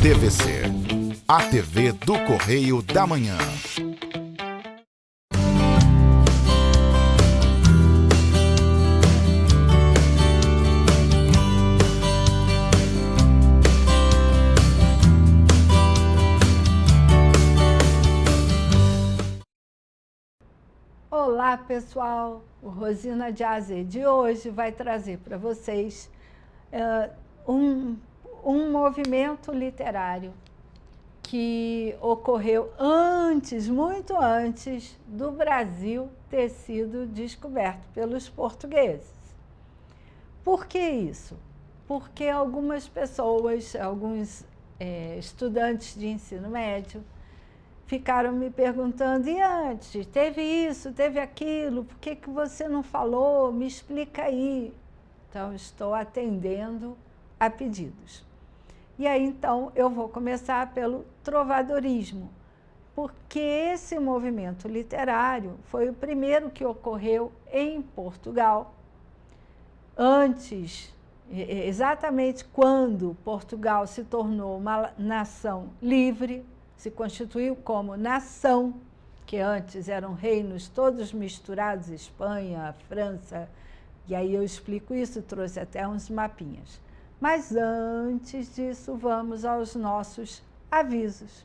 TVC, a TV do Correio da Manhã. Olá pessoal, o Rosina de AZ de hoje vai trazer para vocês um movimento literário que ocorreu antes, muito antes do Brasil ter sido descoberto pelos portugueses. Por que isso? Porque algumas pessoas, alguns estudantes de ensino médio, ficaram me perguntando, e antes, teve isso, teve aquilo, por que você não falou? Me explica aí. Então, estou atendendo a pedidos. E aí, então, eu vou começar pelo trovadorismo, porque esse movimento literário foi o primeiro que ocorreu em Portugal, antes, exatamente quando Portugal se tornou uma nação livre, se constituiu como nação, que antes eram reinos todos misturados, Espanha, França, e aí eu explico isso, trouxe até uns mapinhas. Mas antes disso, vamos aos nossos avisos.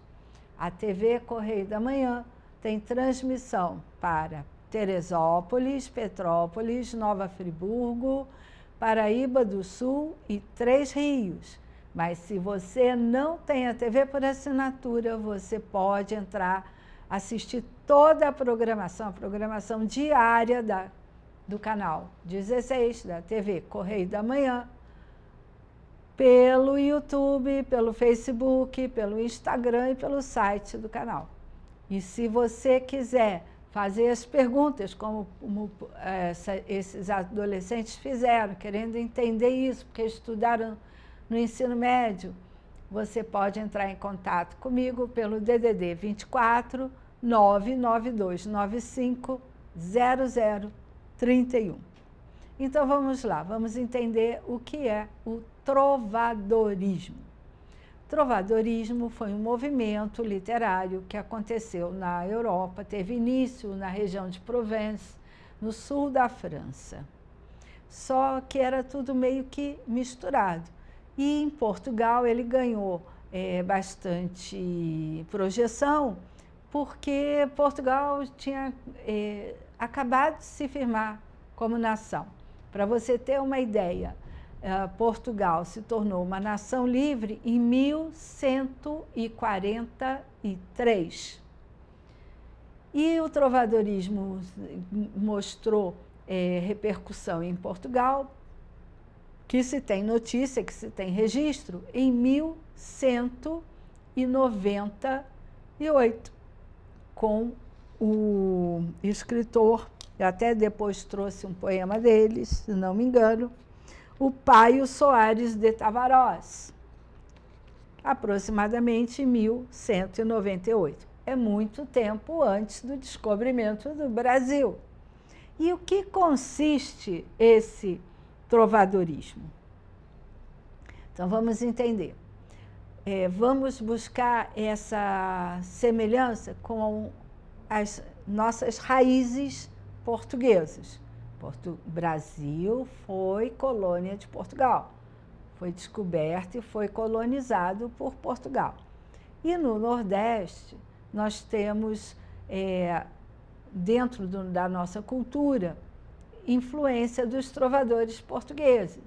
A TV Correio da Manhã tem transmissão para Teresópolis, Petrópolis, Nova Friburgo, Paraíba do Sul e Três Rios. Mas se você não tem a TV por assinatura, você pode entrar, assistir toda a programação diária do canal 16 da TV Correio da Manhã, pelo YouTube, pelo Facebook, pelo Instagram e pelo site do canal. E se você quiser fazer as perguntas, como esses adolescentes fizeram, querendo entender isso, porque estudaram no ensino médio, você pode entrar em contato comigo pelo DDD 24 99295 0031. Então vamos lá, vamos entender o que é o trovadorismo. Trovadorismo foi um movimento literário que aconteceu na Europa, teve início na região de Provence, no sul da França. Só que era tudo meio que misturado. E em Portugal ele ganhou bastante projeção, porque Portugal tinha acabado de se firmar como nação. Para você ter uma ideia, Portugal se tornou uma nação livre em 1143. E o trovadorismo mostrou repercussão em Portugal, que se tem notícia, que se tem registro, em 1198, com o escritor, eu até depois trouxe um poema deles, se não me engano, o Paio Soares de Tavares, aproximadamente em 1198. É muito tempo antes do descobrimento do Brasil. E o que consiste esse trovadorismo? Então, vamos entender. Vamos buscar essa semelhança com as nossas raízes portuguesas. Brasil foi colônia de Portugal, foi descoberto e foi colonizado por Portugal. E no Nordeste, nós temos, dentro da nossa cultura, influência dos trovadores portugueses,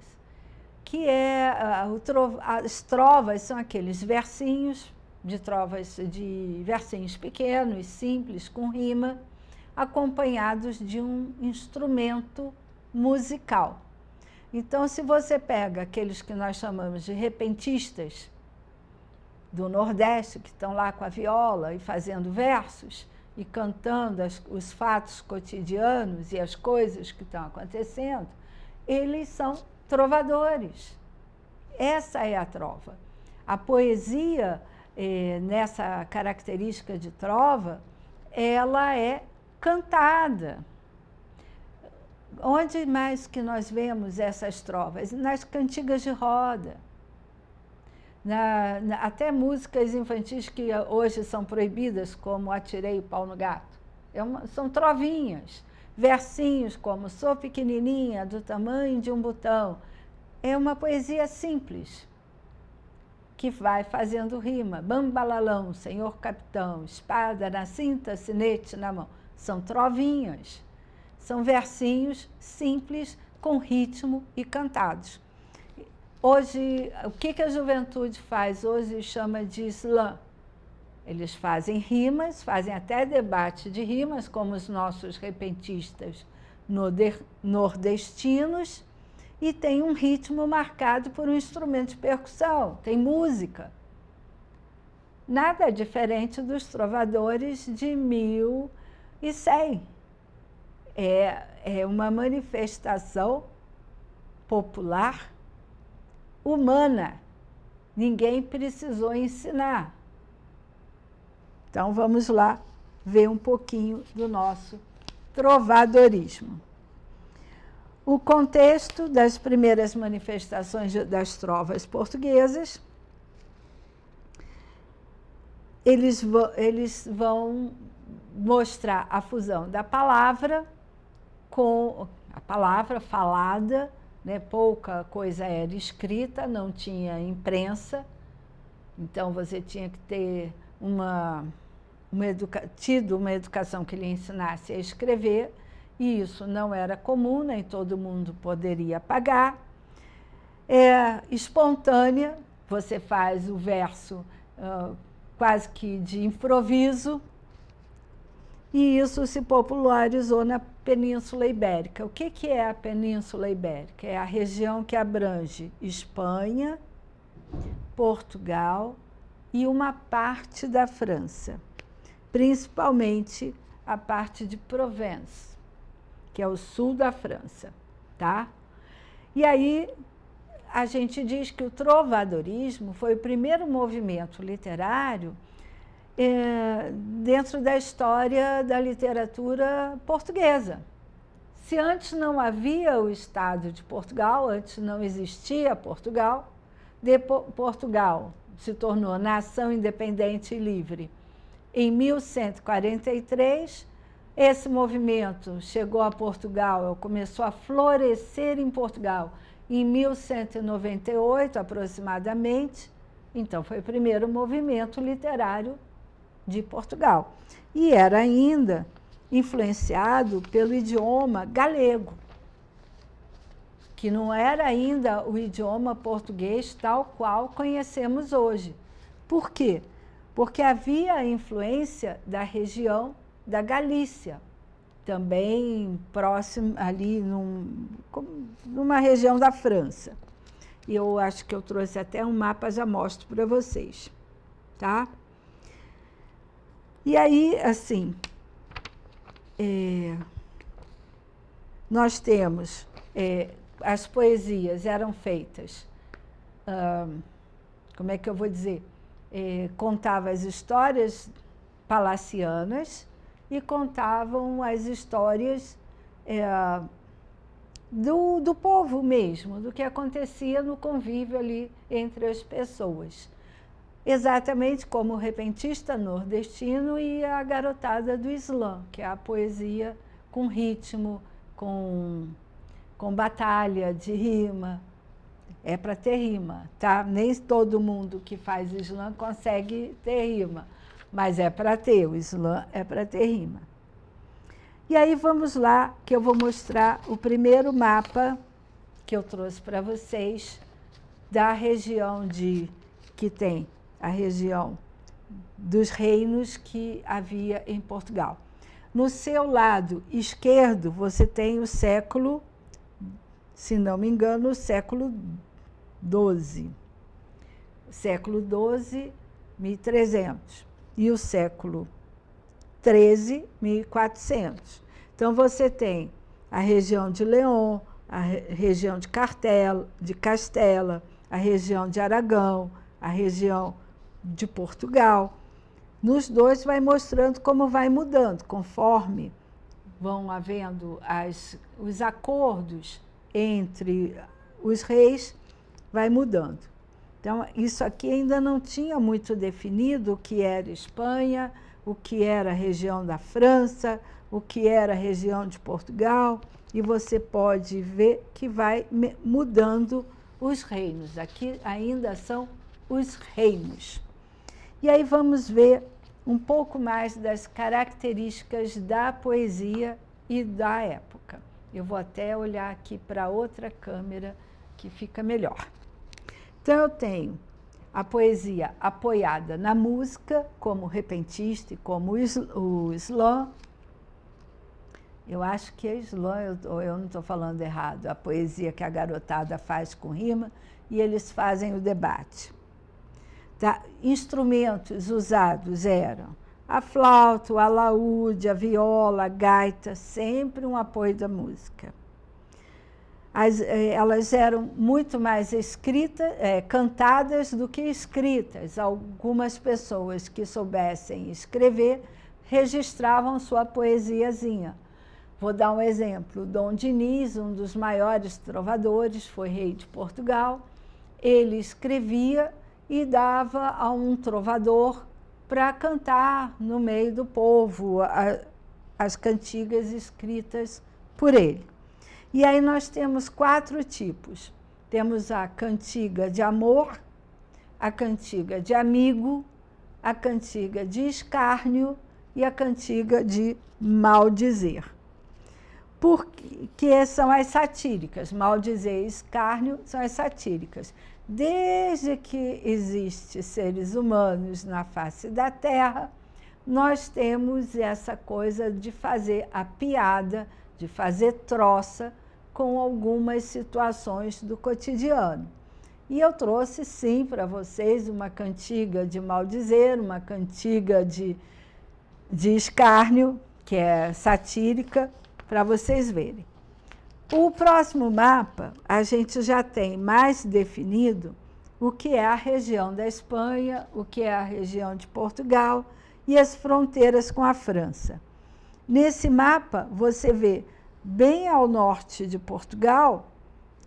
que as trovas são aqueles versinhos de versinhos pequenos, simples, com rima, acompanhados de um instrumento musical. Então, se você pega aqueles que nós chamamos de repentistas do Nordeste, que estão lá com a viola e fazendo versos, e cantando os fatos cotidianos e as coisas que estão acontecendo, eles são trovadores. Essa é a trova. A poesia, nessa característica de trova, ela é cantada. Onde mais que nós vemos essas trovas? Nas cantigas de roda. Até músicas infantis que hoje são proibidas, como Atirei o Pau no Gato. São trovinhas, versinhos como Sou pequenininha, do tamanho de um botão. É uma poesia simples, que vai fazendo rima. Bambalalão, senhor capitão, espada na cinta, sinete na mão. São trovinhas, são versinhos simples, com ritmo e cantados. Hoje, o que a juventude faz hoje chama de slam. Eles fazem rimas, fazem até debate de rimas, como os nossos repentistas nordestinos, e tem um ritmo marcado por um instrumento de percussão, tem música. Nada diferente dos trovadores de 1100. É uma manifestação popular humana. Ninguém precisou ensinar. Então, vamos lá ver um pouquinho do nosso trovadorismo. O contexto das primeiras manifestações das trovas portuguesas, eles vão mostrar a fusão da palavra com a palavra falada, né? Pouca coisa era escrita, não tinha imprensa, então você tinha que ter tido uma educação que lhe ensinasse a escrever, e isso não era comum, nem todo mundo poderia pagar. É espontânea, você faz o verso quase que de improviso, e isso se popularizou na Península Ibérica. O que é a Península Ibérica? É a região que abrange Espanha, Portugal e uma parte da França, principalmente a parte de Provence, que é o sul da França, tá? E aí a gente diz que o trovadorismo foi o primeiro movimento literário dentro da história da literatura portuguesa. Se antes não havia o Estado de Portugal, antes não existia Portugal, Portugal se tornou nação independente e livre em 1143. Esse movimento chegou a Portugal, começou a florescer em Portugal em 1198, aproximadamente. Então, foi o primeiro movimento literário de Portugal. E era ainda influenciado pelo idioma galego, que não era ainda o idioma português tal qual conhecemos hoje. Por quê? Porque havia a influência da região da Galícia, também próximo ali numa região da França. E eu acho que eu trouxe até um mapa, já mostro para vocês, tá? E aí, assim, nós temos, as poesias eram feitas, como é que eu vou dizer? Contava as histórias palacianas e contavam as histórias do povo mesmo, do que acontecia no convívio ali entre as pessoas. Exatamente como o repentista nordestino e a garotada do slam, que é a poesia com ritmo, com batalha de rima. É para ter rima, tá? Nem todo mundo que faz slam consegue ter rima, mas é para ter, o slam é para ter rima. E aí vamos lá, que eu vou mostrar o primeiro mapa que eu trouxe para vocês da região que tem a região dos reinos que havia em Portugal. No seu lado esquerdo, você tem o século, se não me engano, o século XII. Século XII, 1300. E o século XIII, 1400. Então, você tem a região de León, a região de Castela, a região de Aragão, a região de Portugal. Nos dois vai mostrando como vai mudando, conforme vão havendo os acordos entre os reis, vai mudando. Então, isso aqui ainda não tinha muito definido o que era Espanha, o que era a região da França, o que era a região de Portugal, e você pode ver que vai mudando os reinos. Aqui ainda são os reinos. E aí vamos ver um pouco mais das características da poesia e da época. Eu vou até olhar aqui para outra câmera que fica melhor. Então, eu tenho a poesia apoiada na música, como o repentista e como o slam. Eu acho que é slam, eu não estou falando errado, a poesia que a garotada faz com rima, e eles fazem o debate. Tá? Instrumentos usados eram a flauta, o alaúde, a viola, a gaita, sempre um apoio da música. Elas eram muito mais cantadas do que escritas. Algumas pessoas que soubessem escrever registravam sua poesiazinha. Vou dar um exemplo. Dom Diniz, um dos maiores trovadores, foi rei de Portugal. Ele escrevia e dava a um trovador para cantar no meio do povo as cantigas escritas por ele. E aí nós temos 4 tipos. Temos a cantiga de amor, a cantiga de amigo, a cantiga de escárnio e a cantiga de maldizer. Porque são as satíricas. Maldizer e escárnio são as satíricas. Desde que existem seres humanos na face da Terra, nós temos essa coisa de fazer a piada, de fazer troça com algumas situações do cotidiano. E eu trouxe, sim, para vocês uma cantiga de maldizer, uma cantiga de escárnio, que é satírica, para vocês verem. O próximo mapa, a gente já tem mais definido o que é a região da Espanha, o que é a região de Portugal e as fronteiras com a França. Nesse mapa, você vê, bem ao norte de Portugal,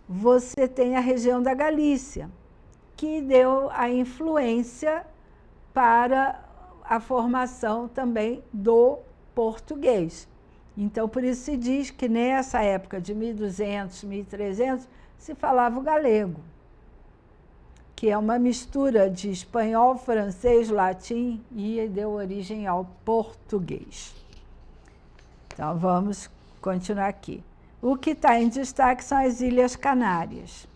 você tem a região da Galícia, que deu a influência para a formação também do português. Então, por isso se diz que nessa época de 1200, 1300, se falava o galego, que é uma mistura de espanhol, francês, latim e deu origem ao português. Então, vamos continuar aqui. O que está em destaque são as Ilhas Canárias.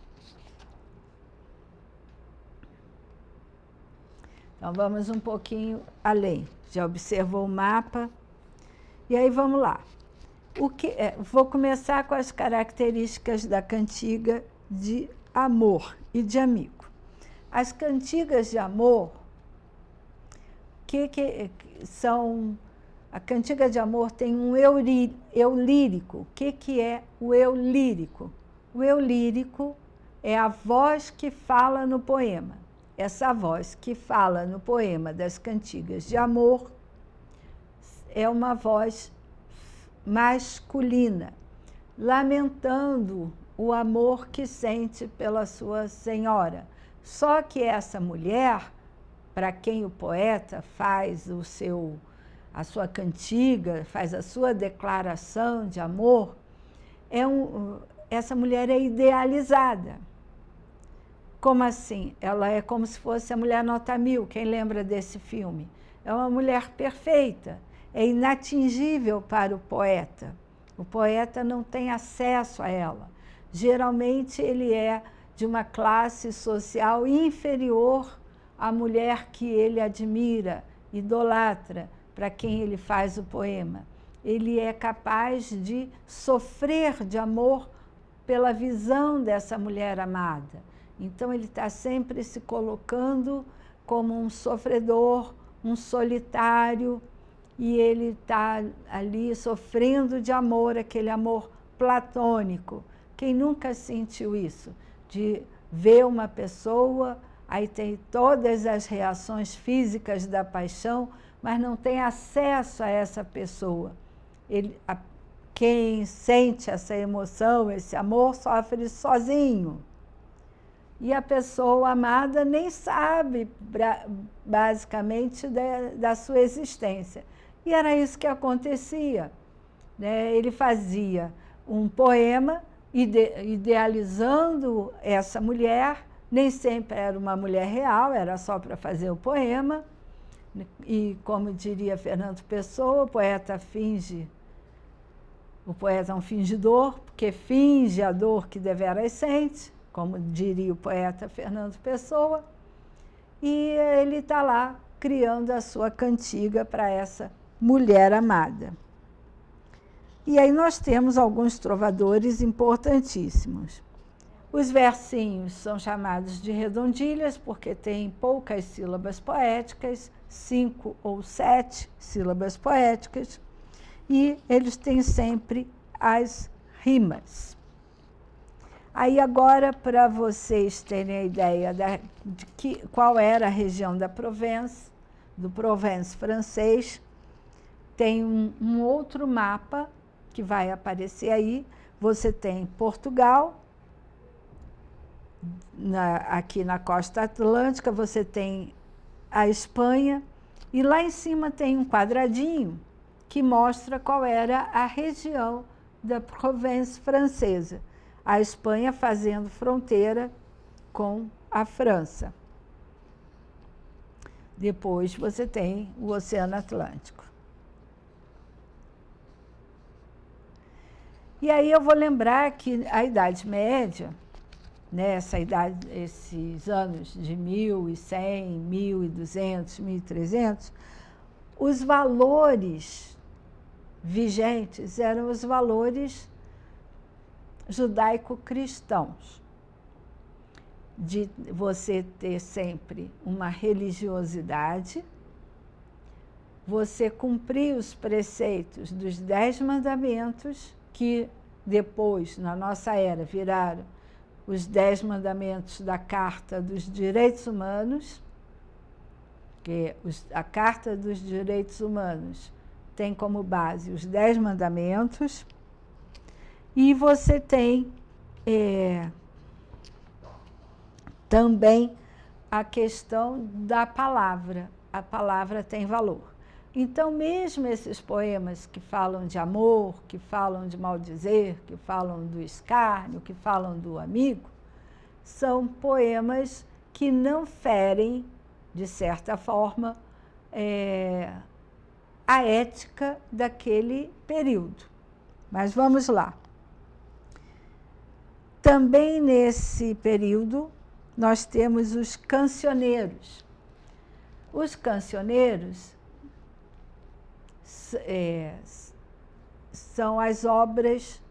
Então, vamos um pouquinho além. Já observou o mapa? E aí, vamos lá. Vou começar com as características da cantiga de amor e de amigo. As cantigas de amor, que são... A cantiga de amor tem um eu lírico. O que é o eu lírico? O eu lírico é a voz que fala no poema. Essa voz que fala no poema das cantigas de amor é uma voz masculina, lamentando o amor que sente pela sua senhora. Só que essa mulher, para quem o poeta faz a sua cantiga, faz a sua declaração de amor, essa mulher é idealizada. Como assim? Ela é como se fosse a mulher nota 1000, quem lembra desse filme? É uma mulher perfeita, é inatingível para o poeta. O poeta não tem acesso a ela. Geralmente ele é de uma classe social inferior à mulher que ele admira, idolatra, para quem ele faz o poema. Ele é capaz de sofrer de amor pela visão dessa mulher amada. Então, ele está sempre se colocando como um sofredor, um solitário, e ele está ali sofrendo de amor, aquele amor platônico. Quem nunca sentiu isso? De ver uma pessoa, aí tem todas as reações físicas da paixão, mas não tem acesso a essa pessoa. quem sente essa emoção, esse amor, sofre sozinho. E a pessoa amada nem sabe, basicamente, da sua existência. E era isso que acontecia, né? Ele fazia um poema idealizando essa mulher, nem sempre era uma mulher real, era só para fazer o poema. E, como diria Fernando Pessoa, o poeta é um fingidor, porque finge a dor que deveras sente, como diria o poeta Fernando Pessoa, e ele está lá criando a sua cantiga para essa mulher amada. E aí nós temos alguns trovadores importantíssimos. Os versinhos são chamados de redondilhas porque têm poucas sílabas poéticas, 5 ou 7 sílabas poéticas, e eles têm sempre as rimas. Aí agora, para vocês terem a ideia qual era a região da Provence, do Provence francês, tem um outro mapa que vai aparecer aí. Você tem Portugal, aqui na costa atlântica, você tem a Espanha, e lá em cima tem um quadradinho que mostra qual era a região da Provence francesa. A Espanha fazendo fronteira com a França. Depois você tem o Oceano Atlântico. E aí eu vou lembrar que a Idade Média, né, esses anos de 1100, 1200, 1300, os valores vigentes eram os valores judaico-cristãos, de você ter sempre uma religiosidade, você cumprir os preceitos dos 10 mandamentos, que depois, na nossa era, viraram os 10 mandamentos da Carta dos Direitos Humanos, que a Carta dos Direitos Humanos tem como base os 10 mandamentos, e você tem também a questão da palavra. A palavra tem valor. Então, mesmo esses poemas que falam de amor, que falam de maldizer, que falam do escárnio, que falam do amigo, são poemas que não ferem, de certa forma, a ética daquele período. Mas vamos lá. Também nesse período, nós temos os cancioneiros. Os cancioneiros são as obras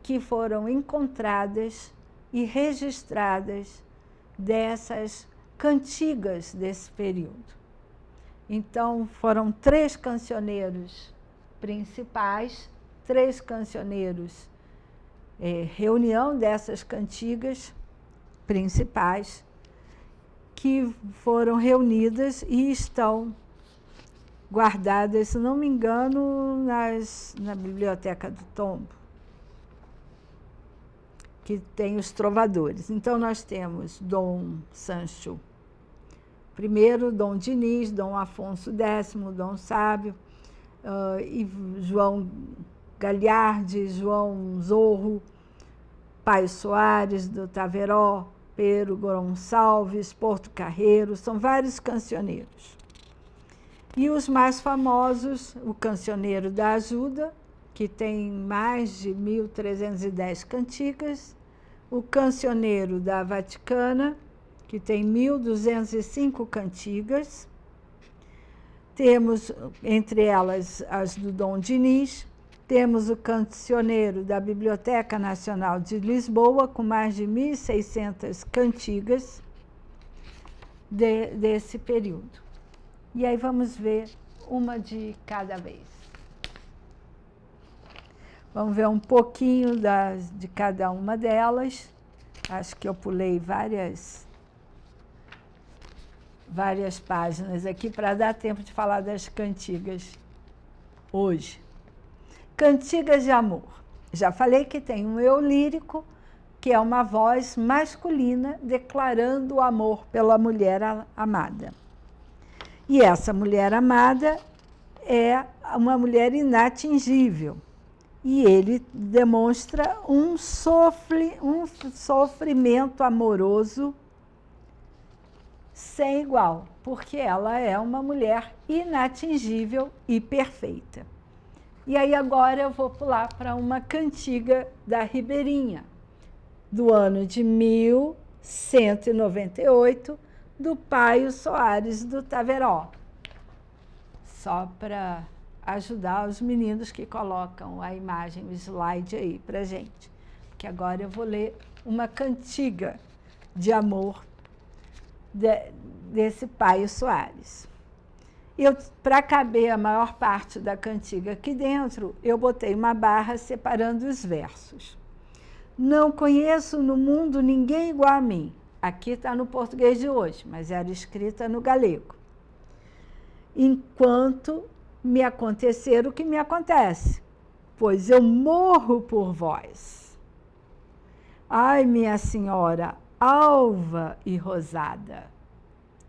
que foram encontradas e registradas dessas cantigas desse período. Então, foram 3 cancioneiros principais, 3 cancioneiros, reunião dessas cantigas principais, que foram reunidas e estão guardadas, se não me engano, na Biblioteca do Tombo, que tem os trovadores. Então, nós temos Dom Sancho I, Dom Diniz, Dom Afonso X, Dom Sábio, e João Galhardi, João Zorro, Pai Soares do Taveró, Pero Gonçalves, Porto Carreiro, são vários cancioneiros. E os mais famosos, o Cancioneiro da Ajuda, que tem mais de 1.310 cantigas, o Cancioneiro da Vaticana, que tem 1.205 cantigas. Temos, entre elas, as do Dom Diniz. Temos o Cancioneiro da Biblioteca Nacional de Lisboa, com mais de 1.600 cantigas desse período. E aí vamos ver uma de cada vez. Vamos ver um pouquinho de cada uma delas. Acho que eu pulei várias páginas aqui para dar tempo de falar das cantigas hoje. Cantigas de amor. Já falei que tem um eu lírico, que é uma voz masculina declarando o amor pela mulher amada. E essa mulher amada é uma mulher inatingível. E ele demonstra um sofrimento amoroso sem igual, porque ela é uma mulher inatingível e perfeita. E aí agora eu vou pular para uma cantiga da Ribeirinha, do ano de 1198, do Paio Soares do Taveró. Só para ajudar os meninos que colocam a imagem, o slide aí para gente. Porque agora eu vou ler uma cantiga de amor desse Paio Soares. Para caber a maior parte da cantiga aqui dentro, eu botei uma barra separando os versos. Não conheço no mundo ninguém igual a mim. Aqui está no português de hoje, mas era escrita no galego. Enquanto me acontecer o que me acontece, pois eu morro por vós. Ai, minha senhora, alva e rosada.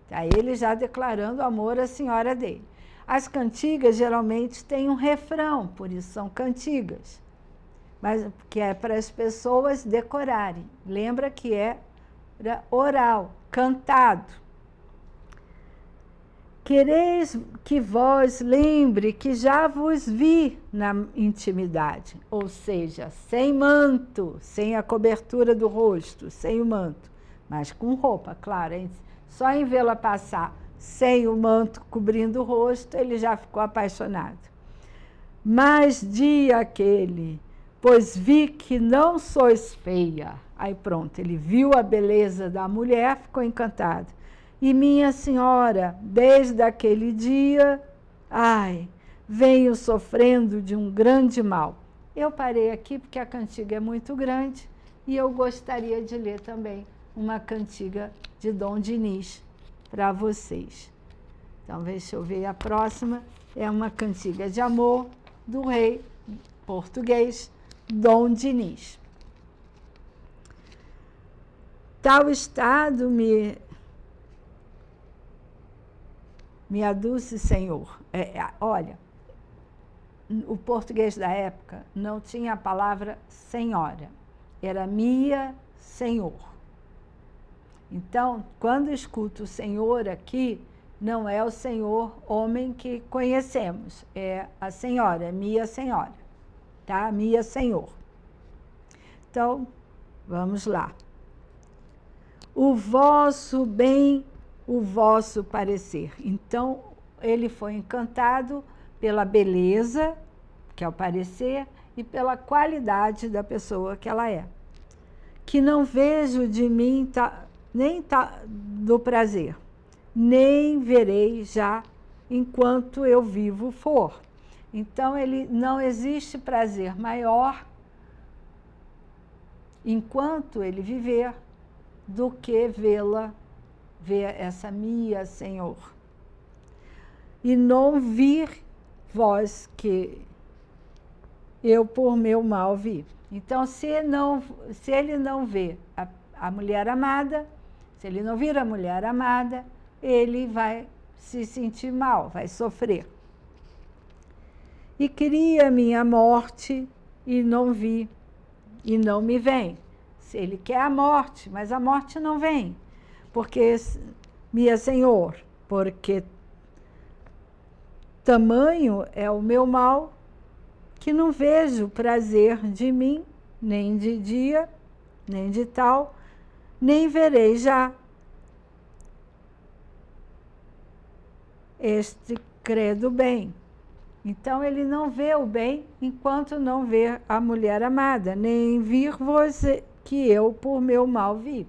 Tá ele já declarando amor à senhora dele. As cantigas geralmente têm um refrão, por isso são cantigas, mas que é para as pessoas decorarem. Lembra que é oral, cantado. Quereis que vós lembre que já vos vi na intimidade, ou seja, sem manto, sem a cobertura do rosto, sem o manto, mas com roupa, claro, hein? Só em vê-la passar sem o manto cobrindo o rosto, ele já ficou apaixonado. Mas dia aquele, pois vi que não sois feia. Aí pronto, ele viu a beleza da mulher, ficou encantado. E minha senhora, desde aquele dia, ai, venho sofrendo de um grande mal. Eu parei aqui porque a cantiga é muito grande e eu gostaria de ler também uma cantiga de Dom Dinis para vocês. Então, deixa eu ver a próxima. É uma cantiga de amor do rei português Dom Dinis. Tal estado me aduce, Senhor. Olha, o português da época não tinha a palavra senhora, era minha senhor. Então, quando escuto o senhor aqui, não é o senhor homem que conhecemos, é a senhora, é minha senhora, tá? Minha senhor. Então, vamos lá. O vosso bem, o vosso parecer. Então, ele foi encantado pela beleza, que é o parecer, e pela qualidade da pessoa que ela é. Que não vejo de mim nem do prazer, nem verei já enquanto eu vivo for. Então, ele não existe prazer maior enquanto ele viver do que ver essa minha Senhor. E não vir vós que eu por meu mal vi. Então, se ele não vê a mulher amada, se ele não vir a mulher amada, ele vai se sentir mal, vai sofrer. E queria minha morte e não vi, e não me vem. Se ele quer a morte, mas a morte não vem. Porque, minha Senhor, porque tamanho é o meu mal, que não vejo prazer de mim, nem de dia, nem de tal, nem verei já. Este credo bem. Então, ele não vê o bem enquanto não vê a mulher amada, nem vir você que eu por meu mal vi.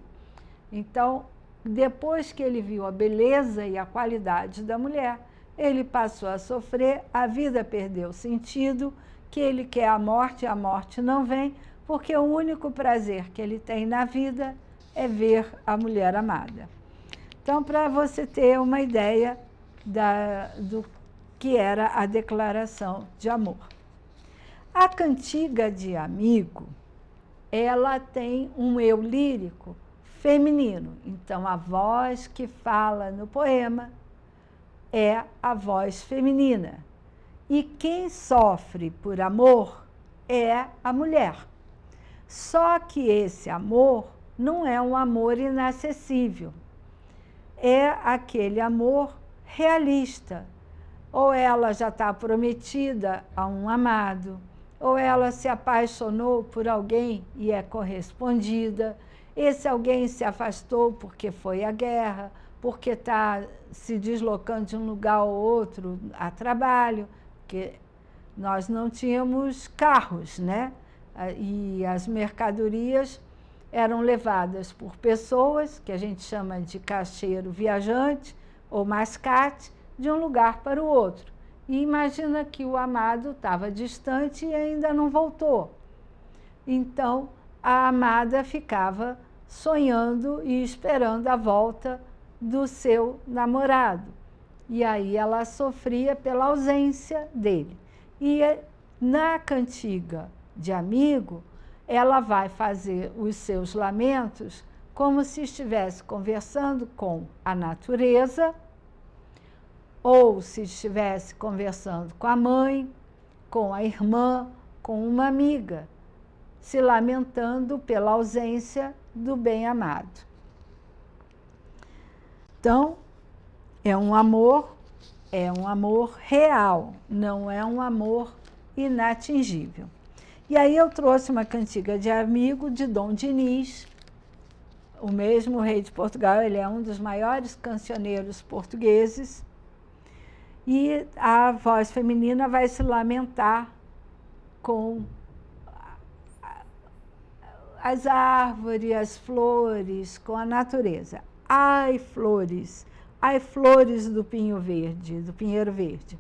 Então, depois que ele viu a beleza e a qualidade da mulher, ele passou a sofrer, a vida perdeu sentido, que ele quer a morte não vem, porque o único prazer que ele tem na vida é ver a mulher amada. Então, para você ter uma ideia do que era a declaração de amor. A cantiga de amigo, ela tem um eu lírico feminino. Então, a voz que fala no poema é a voz feminina. E quem sofre por amor é a mulher. Só que esse amor não é um amor inacessível. É aquele amor realista. Ou ela já está prometida a um amado, ou ela se apaixonou por alguém e é correspondida. Esse alguém se afastou porque foi à guerra, porque está se deslocando de um lugar ao outro a trabalho, porque nós não tínhamos carros, né? E as mercadorias eram levadas por pessoas, que a gente chama de caixeiro viajante ou mascate, de um lugar para o outro. E imagina que o amado estava distante e ainda não voltou. Então, a amada ficava sonhando e esperando a volta do seu namorado. E aí ela sofria pela ausência dele. E na cantiga de amigo, ela vai fazer os seus lamentos como se estivesse conversando com a natureza, ou se estivesse conversando com a mãe, com a irmã, com uma amiga, se lamentando pela ausência do bem-amado. Então, é um amor real, não é um amor inatingível. E aí eu trouxe uma cantiga de amigo de Dom Dinis, o mesmo rei de Portugal, ele é um dos maiores cancioneiros portugueses, e a voz feminina vai se lamentar com as árvores, as flores, com a natureza. Ai, flores do pinho verde, do pinheiro verde.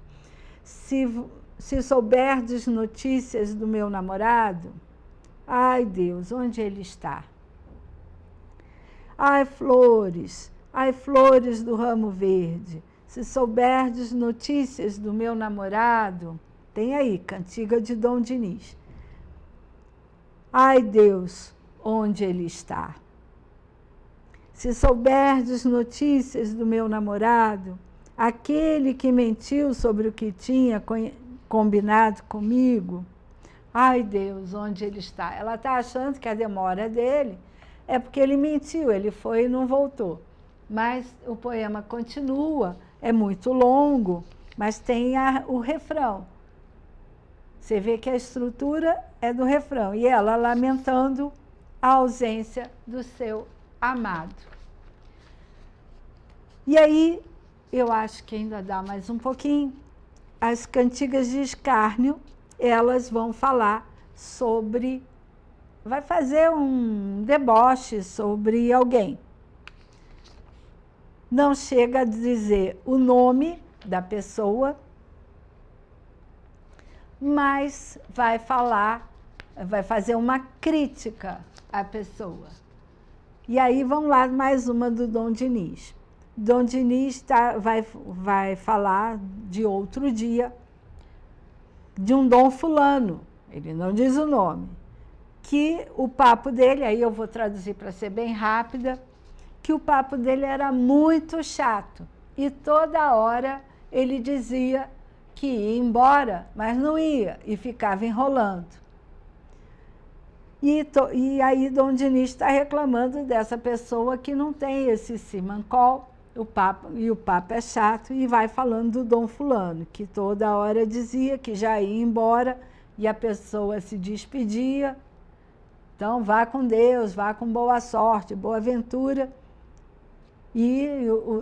Se souberdes notícias do meu namorado, ai, Deus, onde ele está? Ai, flores do ramo verde, se souberdes notícias do meu namorado, tem aí, cantiga de Dom Dinis. Ai, Deus, onde ele está? Se souberdes notícias do meu namorado, aquele que mentiu sobre o que tinha combinado comigo, ai, Deus, onde ele está? Ela está achando que a demora dele é porque ele mentiu, ele foi e não voltou. Mas o poema continua, é muito longo, mas tem o refrão. Você vê que a estrutura é do refrão, e ela lamentando a ausência do seu amado. E aí, eu acho que ainda dá mais um pouquinho, as cantigas de escárnio, elas vão falar sobre, vai fazer um deboche sobre alguém. Não chega a dizer o nome da pessoa, mas vai fazer uma crítica à pessoa. E aí vamos lá, mais uma do Dom Dinis. Dom Dinis vai falar de outro dia, de um Dom Fulano, ele não diz o nome, que o papo dele, aí eu vou traduzir para ser bem rápida, que o papo dele era muito chato e toda hora ele dizia que ia embora, mas não ia e ficava enrolando. E aí Dom Dinis está reclamando dessa pessoa que não tem esse simancol, o papo é chato, e vai falando do Dom Fulano, que toda hora dizia que já ia embora e a pessoa se despedia. Então, vá com Deus, vá com boa sorte, boa aventura, e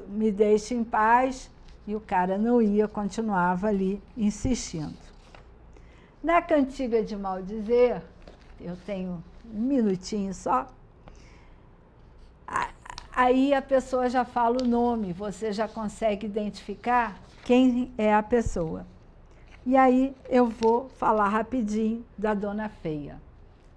me deixe em paz. E o cara não ia, continuava ali insistindo. Na cantiga de maldizer, eu tenho um minutinho só, aí a pessoa já fala o nome, você já consegue identificar quem é a pessoa. E aí eu vou falar rapidinho da Dona Feia.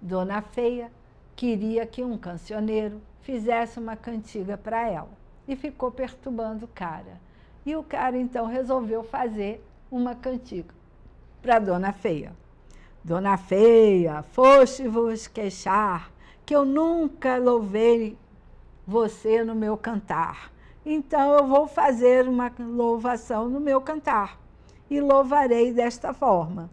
Dona Feia queria que um cancioneiro fizesse uma cantiga para ela e ficou perturbando o cara. E o cara então resolveu fazer uma cantiga para Dona Feia. Dona Feia, foste-vos queixar, que eu nunca louvei você no meu cantar. Então eu vou fazer uma louvação no meu cantar, e louvarei desta forma.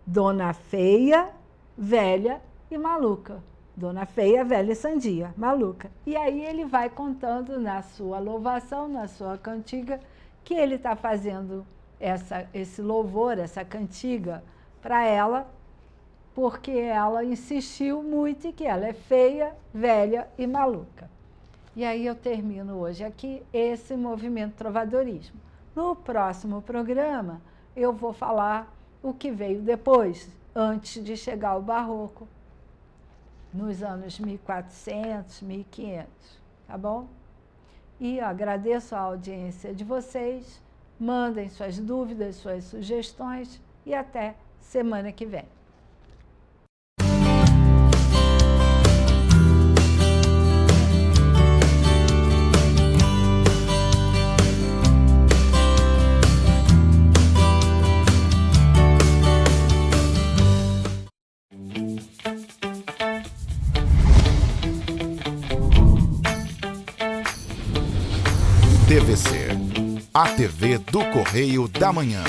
Dona Feia, velha e maluca. Dona Feia, velha e sandia, maluca. E aí ele vai contando na sua louvação, na sua cantiga, que ele está fazendo esse louvor, essa cantiga para ela, porque ela insistiu muito em que ela é feia, velha e maluca. E aí eu termino hoje aqui esse movimento trovadorismo. No próximo programa, eu vou falar o que veio depois, antes de chegar ao Barroco, nos anos 1400, 1500, tá bom? E agradeço a audiência de vocês, mandem suas dúvidas, suas sugestões e até semana que vem. TVC, a TV do Correio da Manhã.